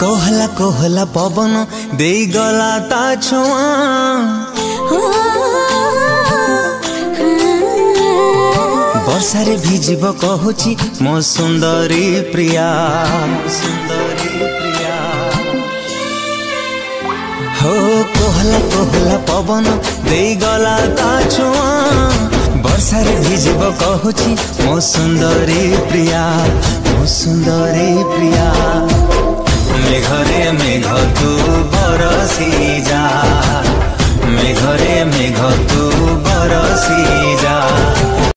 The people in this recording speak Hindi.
कोहला कोहला पवन दे गला ता छुआ वर्षारे भिजिब कहूची मो सुंदरी प्रिया सुंदरी प्रिया हो कोहला कोहला पवन दे गला ता छुआ वर्षारे भिजिब कहूची मो सुंदरी प्रिया मो सुंदरी प्रिया मेघरे मेघ तू बरसी जा मेघरे मेघ तू बरसी जा